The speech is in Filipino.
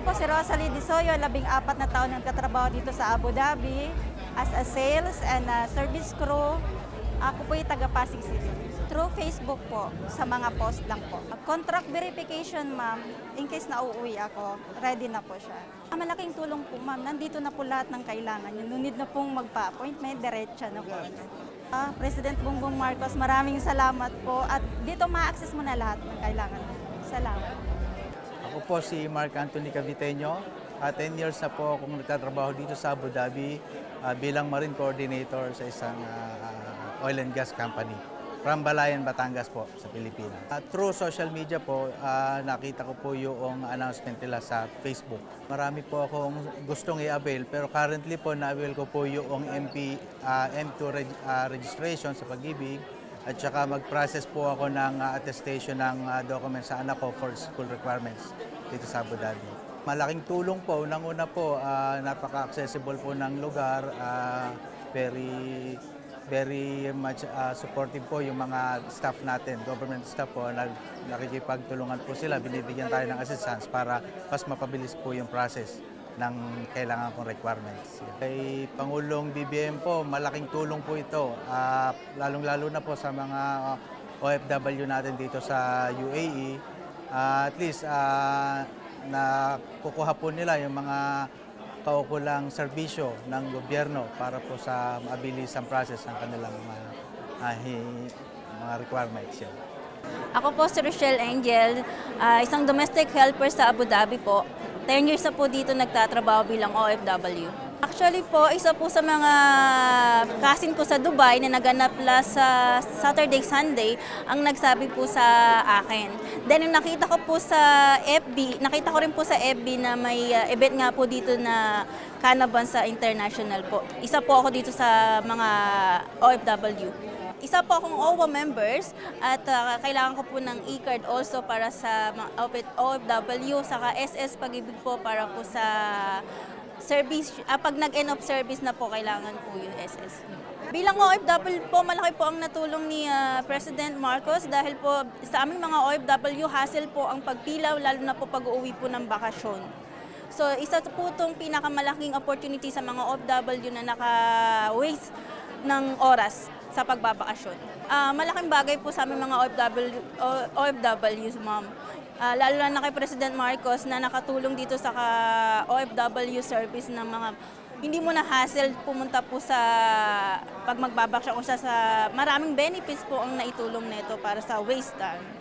Ako po si Rosalie Disoyo, 14 na taon nagtatrabaho dito sa Abu Dhabi as a sales and service crew. Ako po yung taga Pasig City. Through Facebook po, sa mga post lang po. Contract verification, ma'am, in case na uuwi ako, ready na po siya. Malaking tulong po, ma'am. Nandito na po lahat ng kailangan. Yung need na pong magpa-appointment, diretso na po. President Bongbong Marcos, maraming salamat po. At dito ma-access mo na lahat ng kailangan. Salamat. Ako po si Mark Anthony Caviteño. 10 years na po akong nagtatrabaho dito sa Abu Dhabi bilang Marine Coordinator sa isang oil and gas company. From Balayan, Batangas po, sa Pilipinas. Through social media po, nakita ko po yung announcement nila sa Facebook. Marami po akong gustong i-avail, pero currently po na-avail ko po yung M2 registration sa Pag-ibig at saka mag-process po ako ng attestation ng documents sa anak ko for school requirements dito sa Abu Dhabi. Malaking tulong po. Unang-una po, napaka-accessible po ng lugar, very much supportive po yung mga staff natin, government staff po, nakikipagtulungan po sila, binibigyan tayo ng assistance para mas mapabilis po yung process ng kailangan kong requirements. Kay Pangulong BBM po, malaking tulong po ito, lalong-lalo na po sa mga OFW natin dito sa UAE. At least, nakukuha po nila yung mga kaukulang serbisyo ng gobyerno para po sa mabilis ang process ng kanilang mga requirements. Yan. Ako po si Rochelle Angel, isang domestic helper sa Abu Dhabi po. 10 years na po dito nagtatrabaho bilang OFW. Actually po, isa po sa mga cousin ko sa Dubai na naganap sa Saturday, Sunday, ang nagsabi po sa akin. Then yung nakita ko po sa FB, nakita ko rin po sa FB na may event nga po dito na Canavan sa International po. Isa po ako dito sa mga OFW. Isa po akong OWA members at kailangan ko po ng e-card also para sa mga OFW, saka SS Pag-ibig po para po sa service, pag nag-end of service na po, kailangan po yung SS. Bilang OFW po, malaki po ang natulong ni President Marcos dahil po sa aming mga OFW, hassle po ang pagpilaw, lalo na po pag-uwi po ng bakasyon. So isa po itong pinakamalaking opportunity sa mga OFW na naka-waste ng oras sa pagbabakasyon. Malaking bagay po sa aming mga OFWs, ma'am. Lalo na kay President Marcos na nakatulong dito sa OFW service ng mga hindi mo na hassle pumunta po sa pag magbabakasyon kung sa maraming benefits po ang naitulong nito para sa waste time.